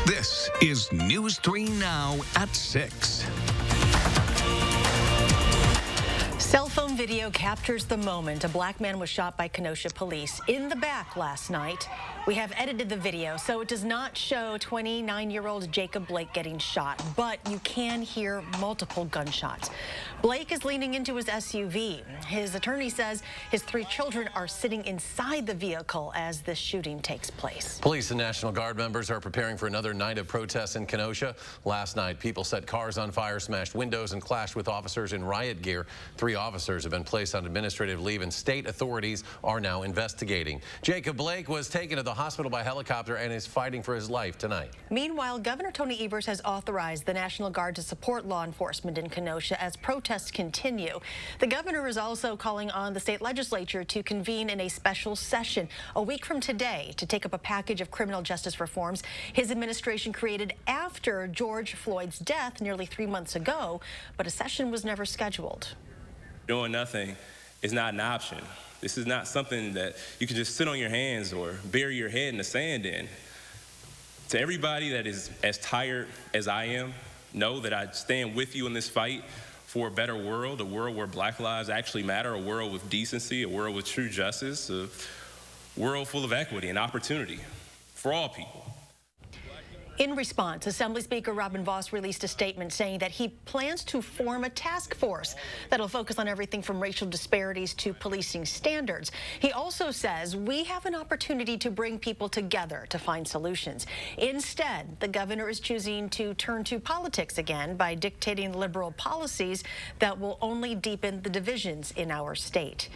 This is News 3 Now at 6. Cell phone video captures the moment a black man was shot by Kenosha police in the back last night. We have edited the video, so it does not show 29-year-old Jacob Blake getting shot, but you can hear multiple gunshots. Blake is leaning into his SUV. His attorney says his 3 children are sitting inside the vehicle as this shooting takes place. Police and National Guard members are preparing for another night of protests in Kenosha. Last night, people set cars on fire, smashed windows, and clashed with officers in riot gear. 3 officers have been placed on administrative leave, and state authorities are now investigating. Jacob Blake was taken to the hospital by helicopter and is fighting for his life tonight. Meanwhile, Governor Tony Evers has authorized the National Guard to support law enforcement in Kenosha as protests continue. The governor is also calling on the state legislature to convene in a special session a week from today to take up a package of criminal justice reforms his administration created after George Floyd's death nearly 3 months ago, but a session was never scheduled. Doing nothing is not an option. This is not something that you can just sit on your hands or bury your head in the sand in. To everybody that is as tired as I am, know that I stand with you in this fight for a better world, a world where black lives actually matter, a world with decency, a world with true justice, a world full of equity and opportunity for all people. In response, Assembly Speaker Robin Vos released a statement saying that he plans to form a task force that'll focus on everything from racial disparities to policing standards. He also says we have an opportunity to bring people together to find solutions. Instead, the governor is choosing to turn to politics again by dictating liberal policies that will only deepen the divisions in our state.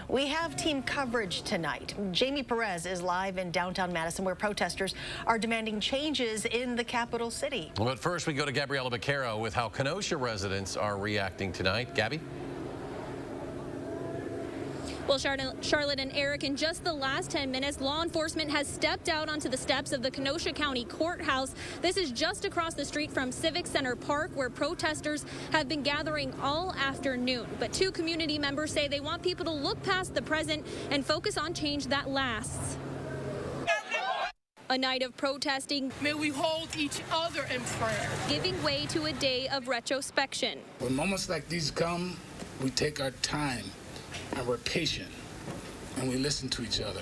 We have team coverage tonight. Jamie Perez is live in downtown Madison, where protesters are demanding changes in the capital city. But first, we go to Gabriella Beccaro with how Kenosha residents are reacting tonight. Gabby? Well, Charlotte and Eric, in just the last 10 minutes, law enforcement has stepped out onto the steps of the Kenosha County Courthouse. This is just across the street from Civic Center Park, where protesters have been gathering all afternoon. But 2 community members say they want people to look past the present and focus on change that lasts. A night of protesting. May we hold each other in prayer. Giving way to a day of retrospection. When moments like these come, we take our time. And we're patient, and we listen to each other,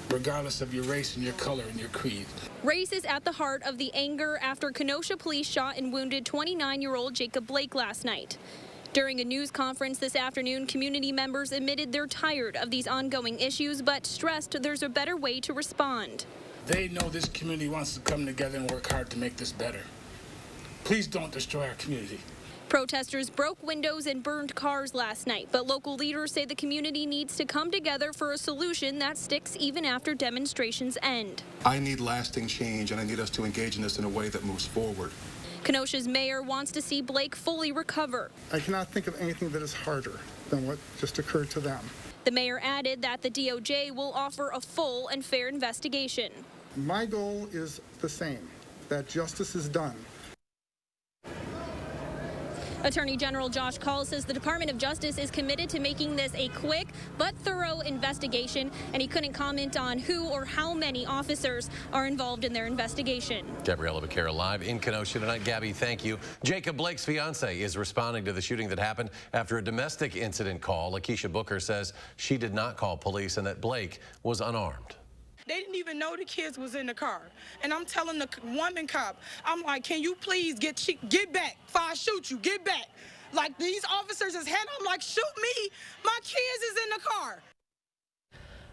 regardless of your race and your color and your creed. Race is at the heart of the anger after Kenosha police shot and wounded 29-year-old Jacob Blake last night. During a news conference this afternoon, community members admitted they're tired of these ongoing issues, but stressed there's a better way to respond. They know this community wants to come together and work hard to make this better. Please don't destroy our community. Protesters broke windows and burned cars last night, but local leaders say the community needs to come together for a solution that sticks even after demonstrations end. I need lasting change, and I need us to engage in this in a way that moves forward. Kenosha's mayor wants to see Blake fully recover. I cannot think of anything that is harder than what just occurred to them. The mayor added that the DOJ will offer a full and fair investigation. My goal is the same, that justice is done. Attorney General Josh Kaul says the Department of Justice is committed to making this a quick but thorough investigation, and he couldn't comment on who or how many officers are involved in their investigation. Gabriella Beccaro live in Kenosha tonight. Gabby, thank you. Jacob Blake's fiance is responding to the shooting that happened after a domestic incident call. Lakeisha Booker says she did not call police and that Blake was unarmed. They didn't even know the kids was in the car. And I'm telling the woman cop, I'm like, can you please get back before I shoot you, get back. Like these officers is heading, I'm like, shoot me, my kids is in the car.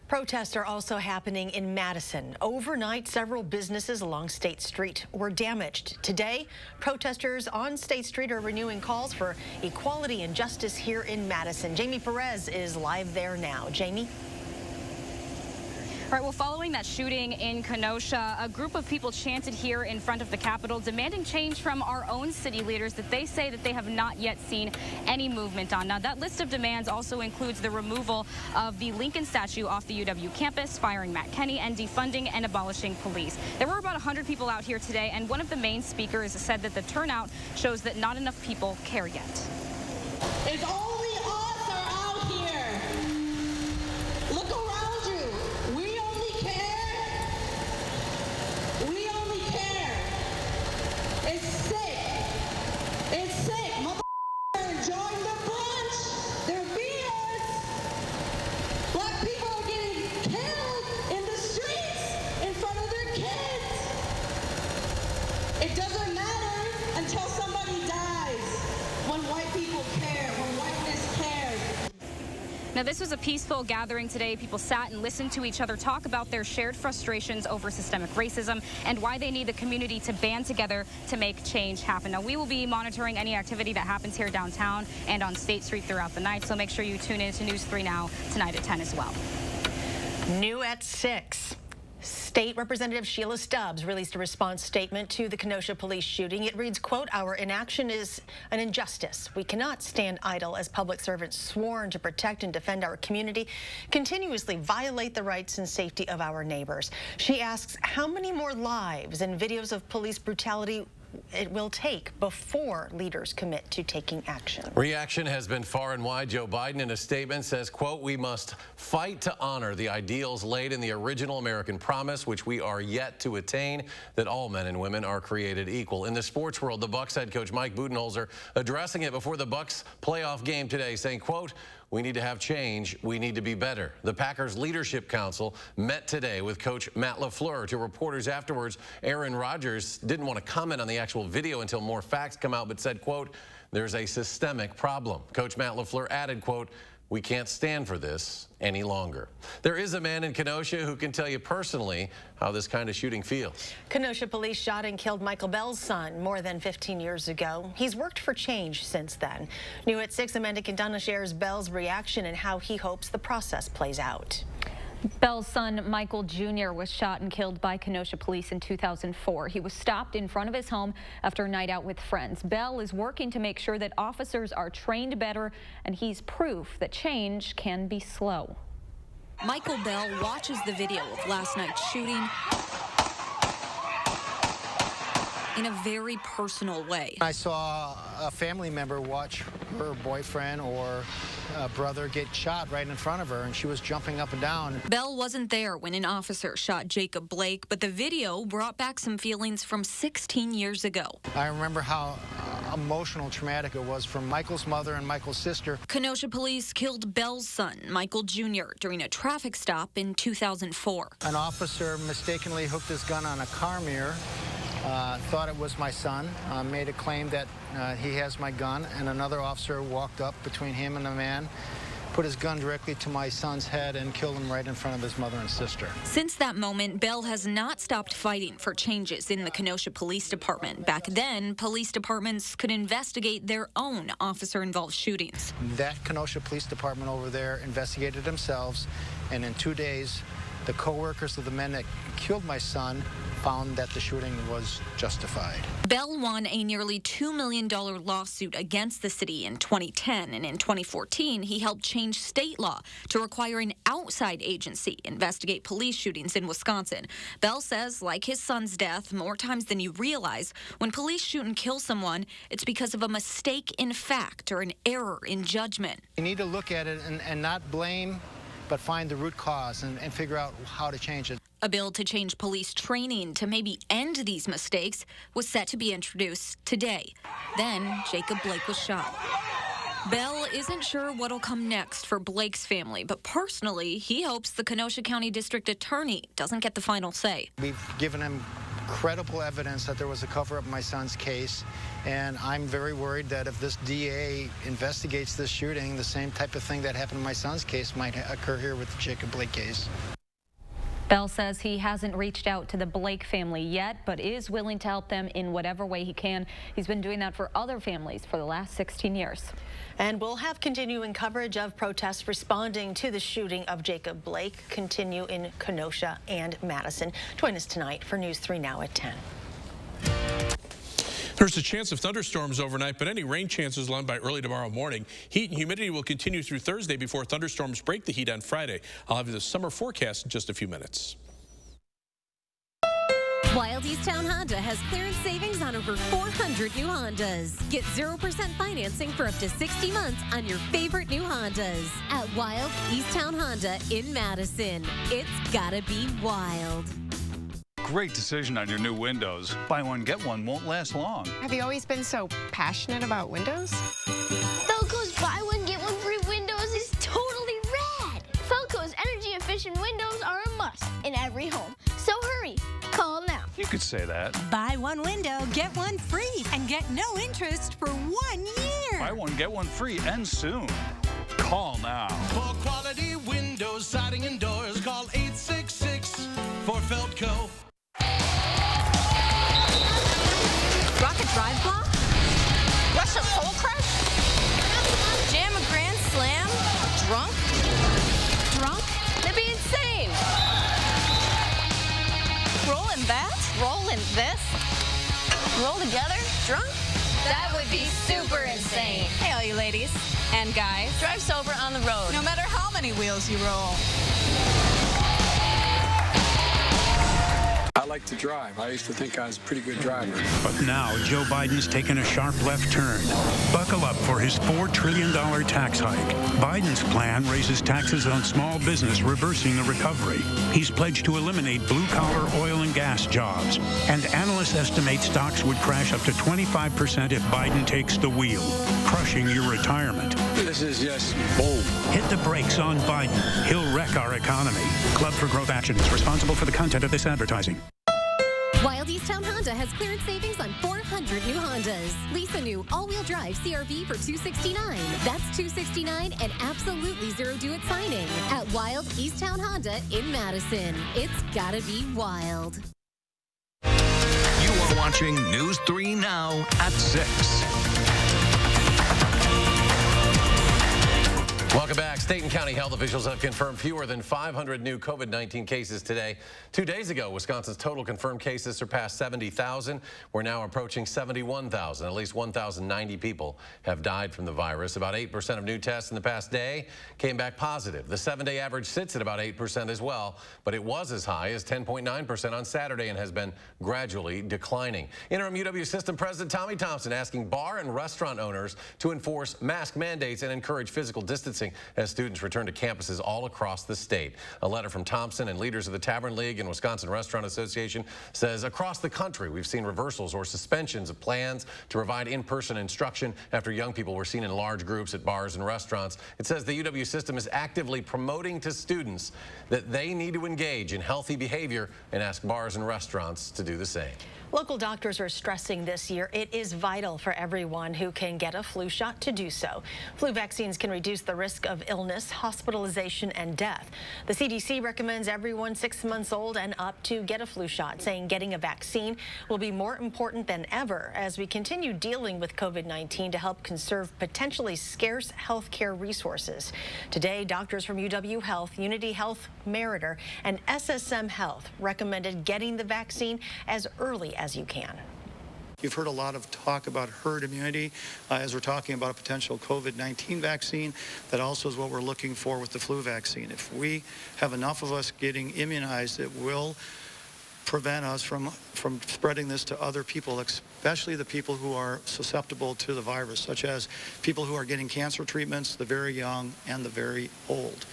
Protests are also happening in Madison. Overnight, several businesses along State Street were damaged. Today, protesters on State Street are renewing calls for equality and justice here in Madison. Jamie Perez is live there now. Jamie? All right, well, following that shooting in Kenosha, a group of people chanted here in front of the Capitol demanding change from our own city leaders that they say that they have not yet seen any movement on. Now, that list of demands also includes the removal of the Lincoln statue off the UW campus, firing Matt Kenney, and defunding and abolishing police. There were about 100 people out here today, and one of the main speakers said that the turnout shows that not enough people care yet. It's only us are out here. Look around you. We only care Now, this was a peaceful gathering today. People sat and listened to each other talk about their shared frustrations over systemic racism and why they need the community to band together to make change happen. Now, we will be monitoring any activity that happens here downtown and on State Street throughout the night, so make sure you tune in to News 3 Now tonight at 10 as well. New at 6. State Representative Sheila Stubbs released a response statement to the Kenosha police shooting. It reads, quote, "Our inaction is an injustice. We cannot stand idle as public servants sworn to protect and defend our community continuously violate the rights and safety of our neighbors." She asks how many more lives and videos of police brutality it will take before leaders commit to taking action. Reaction has been far and wide. Joe Biden in a statement says, quote, "We must fight to honor the ideals laid in the original American promise, which we are yet to attain, that all men and women are created equal." In the sports world, the Bucs head coach Mike Budenholzer addressing it before the Bucs playoff game today, saying, quote, "We need to have change. We need to be better." The Packers Leadership Council met today with Coach Matt LaFleur. To reporters afterwards, Aaron Rodgers didn't want to comment on the actual video until more facts come out, but said, quote, "There's a systemic problem." Coach Matt LaFleur added, quote, "We can't stand for this any longer." There is a man in Kenosha who can tell you personally how this kind of shooting feels. Kenosha police shot and killed Michael Bell's son more than 15 years ago. He's worked for change since then. New at 6, Amanda Quintana shares Bell's reaction and how he hopes the process plays out. Bell's son, Michael Jr., was shot and killed by Kenosha police in 2004. He was stopped in front of his home after a night out with friends. Bell is working to make sure that officers are trained better, and he's proof that change can be slow. Michael Bell watches the video of last night's shooting in a very personal way. I saw a family member watch her boyfriend or brother get shot right in front of her, and she was jumping up and down. Bell wasn't there when an officer shot Jacob Blake, but the video brought back some feelings from 16 years ago. I remember how emotional, traumatic it was for Michael's mother and Michael's sister. Kenosha police killed Bell's son, Michael Jr., during a traffic stop in 2004. An officer mistakenly hooked his gun on a car mirror. Thought it was my son, made a claim that he has my gun, and another officer walked up between him and the man, put his gun directly to my son's head and killed him right in front of his mother and sister. Since that moment, Bell has not stopped fighting for changes in the Kenosha Police Department. Back then, police departments could investigate their own officer-involved shootings. That Kenosha Police Department over there investigated themselves, and in 2 days, the co-workers of the men that killed my son found that the shooting was justified. Bell won a nearly $2 million lawsuit against the city in 2010, and in 2014, he helped change state law to require an outside agency investigate police shootings in Wisconsin. Bell says, like his son's death, more times than you realize, when police shoot and kill someone, it's because of a mistake in fact or an error in judgment. You need to look at it and not blame, but find the root cause and figure out how to change it. A bill to change police training to maybe end these mistakes was set to be introduced today. Then Jacob Blake was shot. Bell isn't sure what'll come next for Blake's family, but personally, he hopes the Kenosha County District Attorney doesn't get the final say. We've given him credible evidence that there was a cover-up in my son's case, and I'm very worried that if this DA investigates this shooting, the same type of thing that happened in my son's case might occur here with the Jacob Blake case. Bell says he hasn't reached out to the Blake family yet, but is willing to help them in whatever way he can. He's been doing that for other families for the last 16 years. And we'll have continuing coverage of protests responding to the shooting of Jacob Blake continue in Kenosha and Madison. Join us tonight for News 3 Now at 10. There's a chance of thunderstorms overnight, but any rain chances will end by early tomorrow morning. Heat and humidity will continue through Thursday before thunderstorms break the heat on Friday. I'll have the summer forecast in just a few minutes. Wild Easttown Honda has clearance savings on over 400 new Hondas. Get 0% financing for up to 60 months on your favorite new Hondas at Wild Easttown Honda in Madison. It's gotta be wild. Great decision on your new windows. Buy one, get one won't last long. Have you always been so passionate about windows? Felco's buy one, get one free windows is totally rad. Felco's energy efficient windows are a must in every home. So hurry, call now. You could say that. Buy one window, get one free, and get no interest for 1 year. Buy one, get one free, and soon. Call now. For quality windows, siding, and doors, call 866 for Feltco. Rocket drive block? Russia Soul Crush? Jam a Grand Slam? Drunk? Drunk? That'd be insane. Rolling that? Rolling this? Roll together? Drunk? That would be super insane. Hey, all you ladies and guys. Drive sober on the road. No matter how many wheels you roll. I like to drive. I used to think I was a pretty good driver. But now Joe Biden's taken a sharp left turn. Buckle up for his $4 trillion tax hike. Biden's plan raises taxes on small business, reversing the recovery. He's pledged to eliminate blue-collar oil and gas jobs. And analysts estimate stocks would crash up to 25% if Biden takes the wheel, crushing your retirement. This is just bold. Hit the brakes on Biden. He'll wreck our economy. Club for Growth Action is responsible for the content of this advertising. Wild Easttown Honda has clearance savings on 400 new Hondas. Lease a new all-wheel drive CR-V for $269. That's $269 and absolutely zero due at signing at Wild Easttown Honda in Madison. It's gotta be wild. You are watching News 3 Now at 6. Welcome back. State and county health officials have confirmed fewer than 500 new COVID-19 cases today. 2 days ago, Wisconsin's total confirmed cases surpassed 70,000. We're now approaching 71,000. At least 1,090 people have died from the virus. About 8% of new tests in the past day came back positive. The 7-day average sits at about 8% as well, but it was as high as 10.9% on Saturday and has been gradually declining. Interim UW System President Tommy Thompson asking bar and restaurant owners to enforce mask mandates and encourage physical distancing as students return to campuses all across the state. A letter from Thompson and leaders of the Tavern League and Wisconsin Restaurant Association says across the country we've seen reversals or suspensions of plans to provide in-person instruction after young people were seen in large groups at bars and restaurants. It says the UW system is actively promoting to students that they need to engage in healthy behavior and ask bars and restaurants to do the same. Local doctors are stressing this year it is vital for everyone who can get a flu shot to do so. Flu vaccines can reduce the risk of illness, hospitalization, and death. The CDC recommends everyone 6 months old and up to get a flu shot, saying getting a vaccine will be more important than ever as we continue dealing with COVID-19 to help conserve potentially scarce health care resources. Today, doctors from UW Health, Unity Health, Meriter, and SSM Health recommended getting the vaccine as early as you can. You've heard a lot of talk about herd immunity as we're talking about a potential COVID-19 vaccine. That also is what we're looking for with the flu vaccine. If we have enough of us getting immunized, it will prevent us from spreading this to other people, especially the people who are susceptible to the virus, such as people who are getting cancer treatments, the very young and the very old.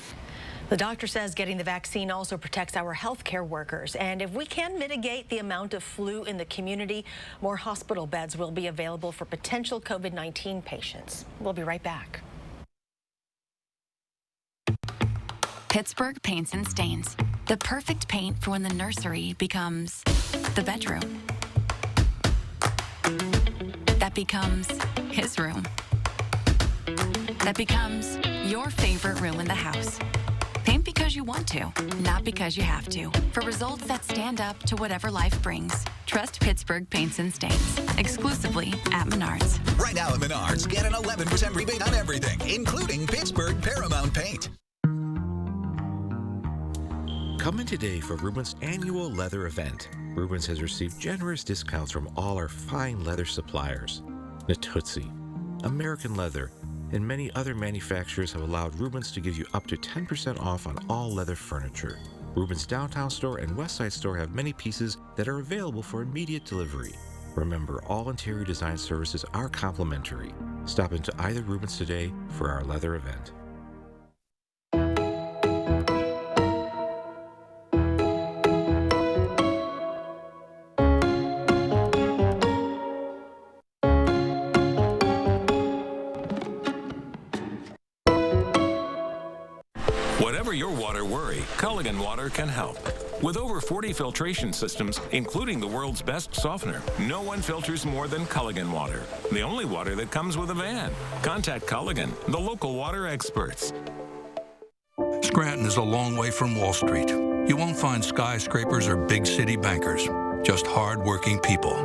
The doctor says getting the vaccine also protects our healthcare workers. And if we can mitigate the amount of flu in the community, more hospital beds will be available for potential COVID-19 patients. We'll be right back. Pittsburgh Paints and Stains. The perfect paint for when the nursery becomes the bedroom. That becomes his room. That becomes your favorite room in the house. Paint because you want to, not because you have to. For results that stand up to whatever life brings. Trust Pittsburgh Paints and Stains. Exclusively at Menards. Right now at Menards, get an 11% rebate on everything, including Pittsburgh Paramount Paint. Come in today for Rubens' annual leather event. Rubens has received generous discounts from all our fine leather suppliers. Natuzzi, American Leather, and many other manufacturers have allowed Rubens to give you up to 10% off on all leather furniture. Rubens' downtown store and west side store have many pieces that are available for immediate delivery. Remember, all interior design services are complimentary. Stop into either Rubens today for our leather event. Whatever your water worry, Culligan Water can help. With over 40 filtration systems, including the world's best softener, no one filters more than Culligan water. The only water that comes with a van. Contact Culligan, the local water experts. Scranton is a long way from Wall Street. You won't find skyscrapers or big city bankers, just hard-working people.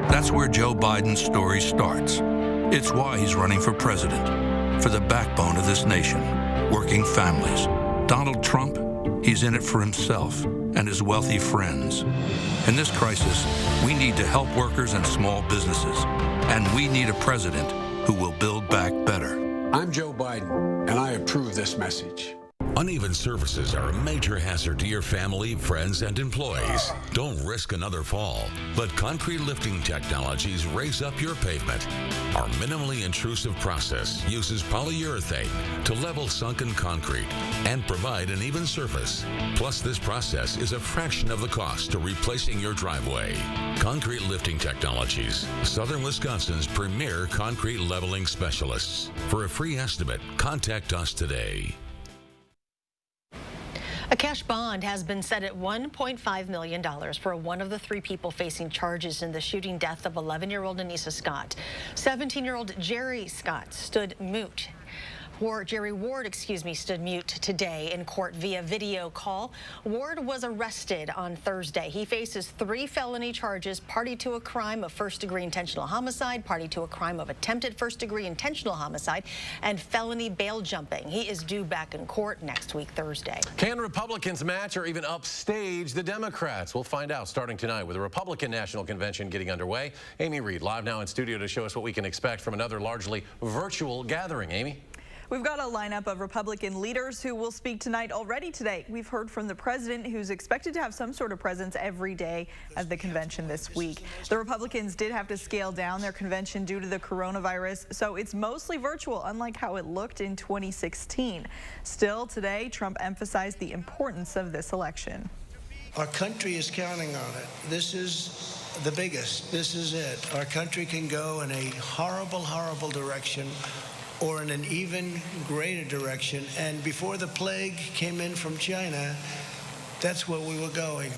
That's where Joe Biden's story starts. It's why he's running for president, for the backbone of this nation, working families. Donald Trump, he's in it for himself and his wealthy friends. In this crisis, we need to help workers and small businesses, and we need a president who will build back better. I'm Joe Biden, and I approve this message. Uneven surfaces are a major hazard to your family, friends, and employees. Don't risk another fall. Let concrete lifting technologies raise up your pavement. Our minimally intrusive process uses polyurethane to level sunken concrete and provide an even surface. Plus, this process is a fraction of the cost to replacing your driveway. Concrete Lifting Technologies, Southern Wisconsin's premier concrete leveling specialists. For a free estimate, contact us today. A cash bond has been set at $1.5 million for one of the three people facing charges in the shooting death of 11-year-old Anissa Scott. 17-year-old Jerry Scott stood mute. Jerry Ward, stood mute today in court via video call. Ward was arrested on Thursday. He faces 3 felony charges: party to a crime of first-degree intentional homicide, party to a crime of attempted first-degree intentional homicide, and felony bail jumping. He is due back in court next week, Thursday. Can Republicans match or even upstage the Democrats? We'll find out starting tonight with the Republican National Convention getting underway. Amy Reed live now in studio to show us what we can expect from another largely virtual gathering. Amy? We've got a lineup of Republican leaders who will speak tonight. Already today, we've heard from the president, who's expected to have some sort of presence every day at the convention this week. The Republicans did have to scale down their convention due to the coronavirus, so it's mostly virtual, unlike how it looked in 2016. Still, today, Trump emphasized the importance of this election. Our country is counting on it. This is the biggest. This is it. Our country can go in a horrible, horrible direction, or in an even greater direction. And before the plague came in from China, that's where we were going.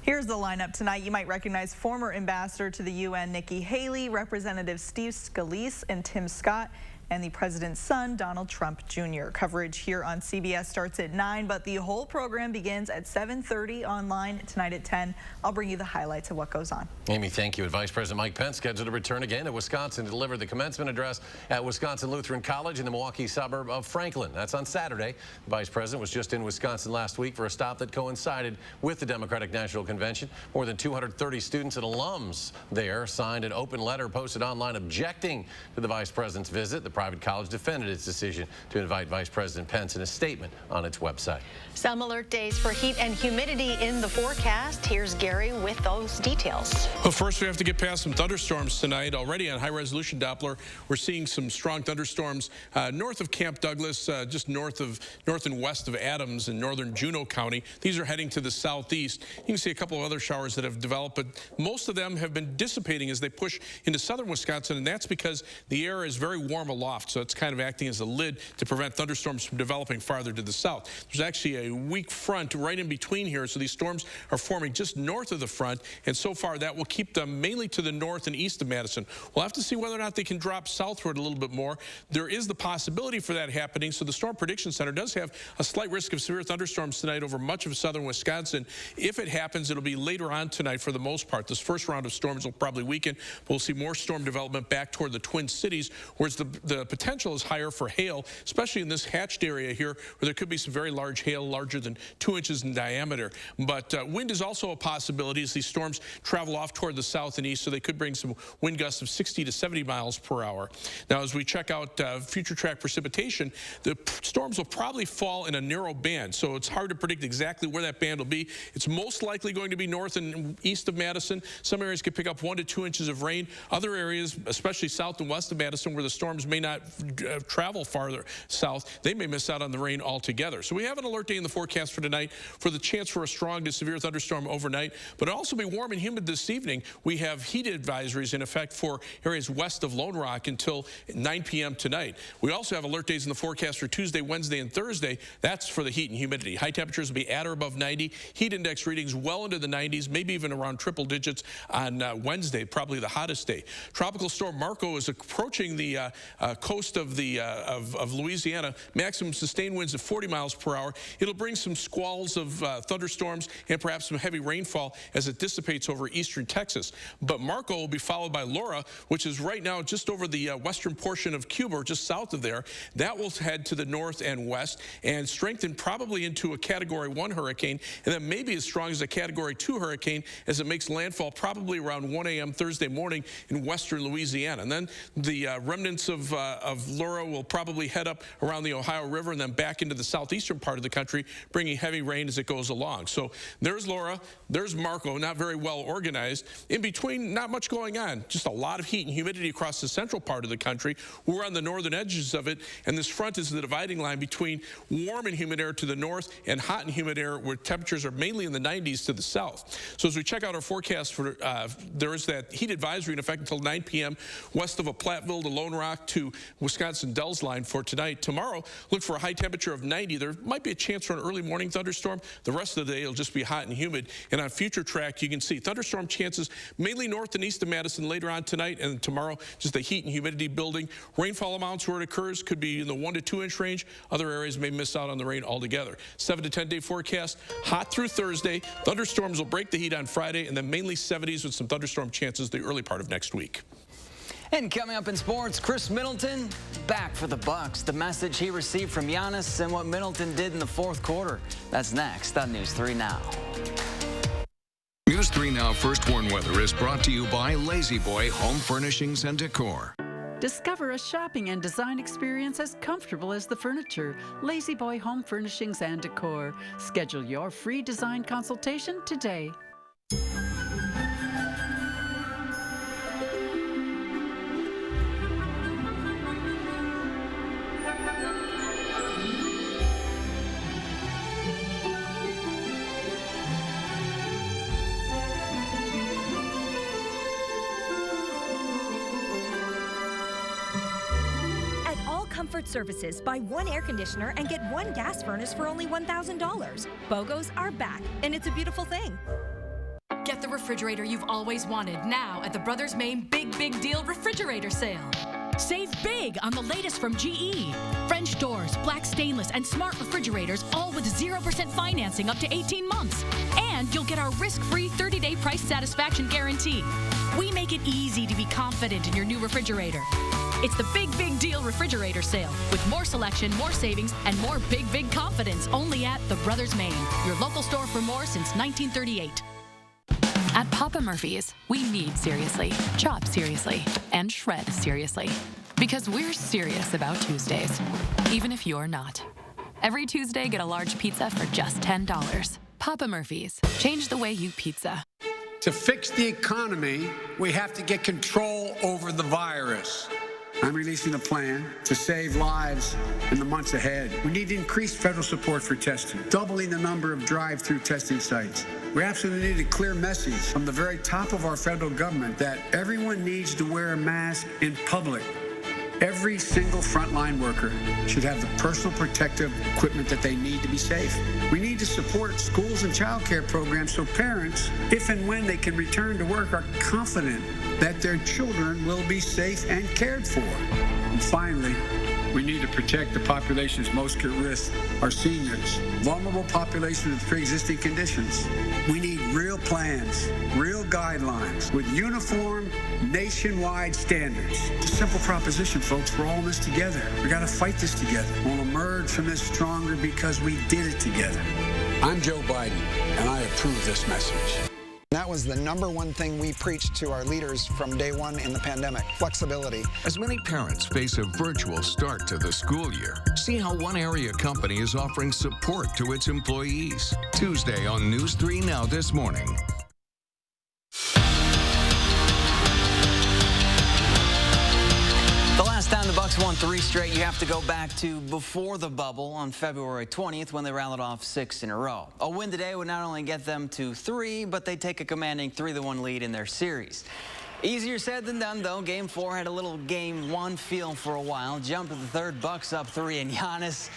Here's the lineup tonight. You might recognize former ambassador to the UN, Nikki Haley, Representative Steve Scalise and Tim Scott, and the president's son, Donald Trump Jr. Coverage here on CBS starts at 9, but the whole program begins at 7:30 online tonight at 10. I'll bring you the highlights of what goes on. Amy, thank you. Vice President Mike Pence scheduled to return again to Wisconsin to deliver the commencement address at Wisconsin Lutheran College in the Milwaukee suburb of Franklin. That's on Saturday. The Vice President was just in Wisconsin last week for a stop that coincided with the Democratic National Convention. More than 230 students and alums there signed an open letter posted online objecting to the Vice President's visit. The private college defended its decision to invite Vice President Pence in a statement on its website. Some alert days for heat and humidity in the forecast. Here's Gary with those details. Well, first we have to get past some thunderstorms tonight. Already on high-resolution Doppler, we're seeing some strong thunderstorms north of Camp Douglas, just north and west of Adams in northern Juneau County. These are heading to the southeast. You can see a couple of other showers that have developed, but most of them have been dissipating as they push into southern Wisconsin, and that's because the air is very warm aloft, so it's kind of acting as a lid to prevent thunderstorms from developing farther to the south. There's actually a weak front right in between here, so these storms are forming just north of the front, and so far that will keep them mainly to the north and east of Madison. We'll have to see whether or not they can drop southward a little bit more. There is the possibility for that happening, so the Storm Prediction Center does have a slight risk of severe thunderstorms tonight over much of southern Wisconsin. If it happens, it'll be later on tonight for the most part. This first round of storms will probably weaken, but we'll see more storm development back toward the Twin Cities, whereas the potential is higher for hail, especially in this hatched area here, where there could be some very large hail, larger than 2 inches in diameter. But wind is also a possibility as these storms travel off toward the south and east, so they could bring some wind gusts of 60 to 70 miles per hour. Now, as we check out future track precipitation, the storms will probably fall in a narrow band, so it's hard to predict exactly where that band will be. It's most likely going to be north and east of Madison. Some areas could pick up 1 to 2 inches of rain. Other areas, especially south and west of Madison, where the storms may may not travel farther south. They may miss out on the rain altogether. So we have an alert day in the forecast for tonight for the chance for a strong to severe thunderstorm overnight, but it'll also be warm and humid this evening. We have heat advisories in effect for areas west of Lone Rock until 9 p.m. tonight. We also have alert days in the forecast for Tuesday, Wednesday, and Thursday. That's for the heat and humidity. High temperatures will be at or above 90. Heat index readings well into the 90s, maybe even around triple digits on Wednesday, probably the hottest day. Tropical storm Marco is approaching the coast of Louisiana. Maximum sustained winds of 40 miles per hour. It'll bring some squalls of thunderstorms and perhaps some heavy rainfall as it dissipates over eastern Texas. But Marco will be followed by Laura, which is right now just over the western portion of Cuba, or just south of there. That will head to the north and west and strengthen probably into a Category 1 hurricane, and then maybe as strong as a Category 2 hurricane as it makes landfall probably around 1 a.m. Thursday morning in western Louisiana. And then the remnants of Laura will probably head up around the Ohio River and then back into the southeastern part of the country, bringing heavy rain as it goes along. So there's Laura, there's Marco, not very well organized. In between, not much going on, just a lot of heat and humidity across the central part of the country. We're on the northern edges of it, and this front is the dividing line between warm and humid air to the north and hot and humid air where temperatures are mainly in the 90s to the south. So as we check out our forecast, for there is that heat advisory in effect until 9 p.m. west of Platteville to Lone Rock to Wisconsin Dells line for tonight. Tomorrow, look for a high temperature of 90. There might be a chance for an early morning thunderstorm. The rest of the day, it'll just be hot and humid. And on future track, you can see thunderstorm chances mainly north and east of Madison later on tonight, and tomorrow, just the heat and humidity building. Rainfall amounts where it occurs could be in the 1 to 2 inch range. Other areas may miss out on the rain altogether. 7 to 10 day forecast, hot through Thursday. Thunderstorms will break the heat on Friday, and then mainly 70s with some thunderstorm chances the early part of next week. And coming up in sports, Chris Middleton back for the Bucks. The message he received from Giannis and what Middleton did in the fourth quarter. That's next on News 3 Now. News 3 Now First Warn Weather is brought to you by Lazy Boy Home Furnishings and Decor. Discover a shopping and design experience as comfortable as the furniture. Lazy Boy Home Furnishings and Decor. Schedule your free design consultation today. Comfort Services, buy one air conditioner and get one gas furnace for only $1,000. BOGOs are back, and it's a beautiful thing. Get the refrigerator you've always wanted now at the Brothers Maine Big Deal Refrigerator Sale. Save big on the latest from GE. French doors, black stainless, and smart refrigerators, all with 0% financing up to 18 months. And you'll get our risk-free 30-day price satisfaction guarantee. We make it easy to be confident in your new refrigerator. It's the Big Deal Refrigerator Sale with more selection, more savings, and more big confidence only at the Brothers Maine, your local store for more since 1938. At Papa Murphy's, we knead seriously, chop seriously, and shred seriously. Because we're serious about Tuesdays, even if you're not. Every Tuesday, get a large pizza for just $10. Papa Murphy's. Change the way you pizza. To fix the economy, we have to get control over the virus. I'm releasing a plan to save lives in the months ahead. We need increased federal support for testing, doubling the number of drive-through testing sites. We absolutely need a clear message from the very top of our federal government that everyone needs to wear a mask in public. Every single frontline worker should have the personal protective equipment that they need to be safe. We need to support schools and child care programs so parents, if and when they can return to work, are confident that their children will be safe and cared for. And finally, we need to protect the populations most at risk, our seniors, vulnerable populations with pre-existing conditions. We need real plans, real guidelines with uniform nationwide standards. It's a simple proposition, folks. We're all in this together. We got to fight this together. We'll emerge from this stronger because we did it together. I'm Joe Biden, and I approve this message. That was the #1 thing we preached to our leaders from day one in the pandemic, flexibility. As many parents face a virtual start to the school year, see how one area company is offering support to its employees. Tuesday on News 3 Now this morning. The last time the Bucks won 3 straight. You have to go back to before the bubble on February 20th when they rattled off 6 in a row. A win today would not only get them to 3, but they take a commanding 3-1 lead in their series. Easier said than done, though. Game 4 had a little Game 1 feel for a while. Jumped to the third, Bucks up 3, and Giannis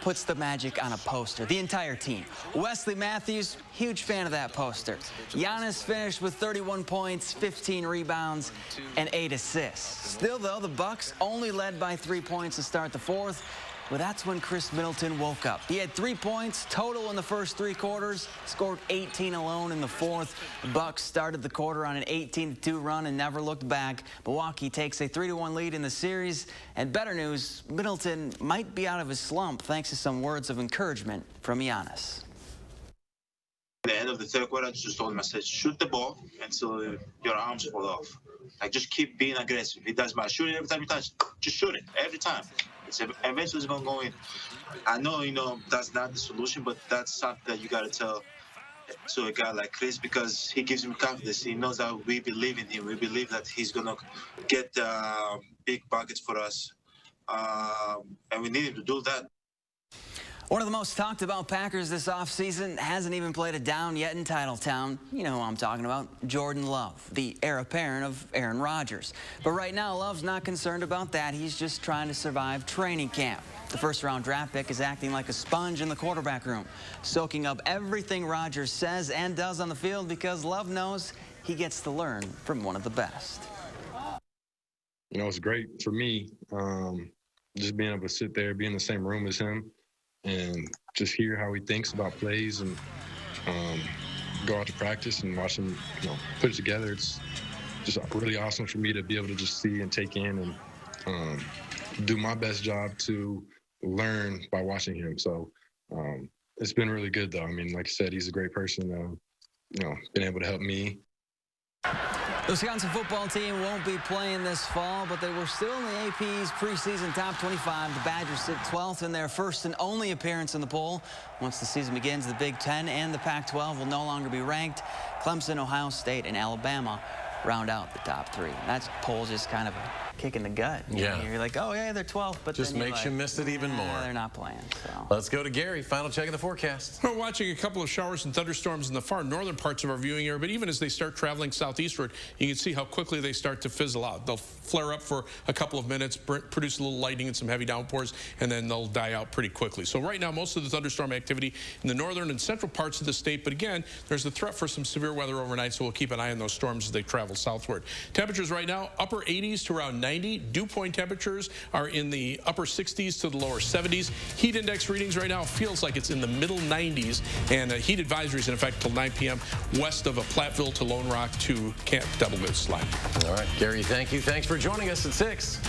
puts the magic on a poster. The entire team. Wesley Matthews, huge fan of that poster. Giannis finished with 31 points, 15 rebounds, and 8 assists. Still, though, the Bucks only led by 3 points to start the fourth. Well, that's when Chris Middleton woke up. He had 3 points total in the first 3 quarters, scored 18 alone in the fourth. The Bucks started the quarter on an 18-2 run and never looked back. Milwaukee takes a 3-1 lead in the series. And better news, Middleton might be out of his slump thanks to some words of encouragement from Giannis. At the end of the third quarter, I just told him, I said, shoot the ball until your arms fall off. Like, just keep being aggressive. It doesn't matter. Shoot it every time you touch. Just shoot it every time. It's eventually going to go in. I know, that's not the solution, but that's something that you got to tell to a guy like Chris because he gives him confidence. He knows that we believe in him. We believe that he's going to get big buckets for us, and we need him to do that. One of the most talked about Packers this offseason hasn't even played a down yet in Titletown. You know who I'm talking about, Jordan Love, the heir apparent of Aaron Rodgers. But right now, Love's not concerned about that. He's just trying to survive training camp. The first-round draft pick is acting like a sponge in the quarterback room, soaking up everything Rodgers says and does on the field because Love knows he gets to learn from one of the best. You know, it's great for me just being able to sit there, be in the same room as him, and just hear how he thinks about plays and go out to practice and watch him, put it together. It's just really awesome for me to be able to just see and take in and do my best job to learn by watching him. So it's been really good, though. I mean, like I said, he's a great person, been able to help me. The Wisconsin football team won't be playing this fall, but they were still in the AP's preseason top 25. The Badgers sit 12th in their first and only appearance in the poll. Once the season begins, the Big Ten and the Pac-12 will no longer be ranked. Clemson, Ohio State, and Alabama round out the top 3. That poll's just kind of a kick in the gut. Yeah. You're like, oh, yeah, they're 12th, but just then makes you miss it even more. They're not playing. So. Let's go to Gary. Final check of the forecast. We're watching a couple of showers and thunderstorms in the far northern parts of our viewing area, but even as they start traveling southeastward, you can see how quickly they start to fizzle out. They'll flare up for a couple of minutes, produce a little lightning and some heavy downpours, and then they'll die out pretty quickly. So right now, most of the thunderstorm activity in the northern and central parts of the state, but again, there's a threat for some severe weather overnight, so we'll keep an eye on those storms as they travel southward. Temperatures right now, upper 80s to around 90. Dew point temperatures are in the upper 60s to the lower 70s. Heat index readings right now feels like it's in the middle 90s, and heat advisories in effect till 9 p.m. west of Platteville to Lone Rock to Camp Doublegood Slide. All right, Gary, thank you. Thanks for joining us at 6.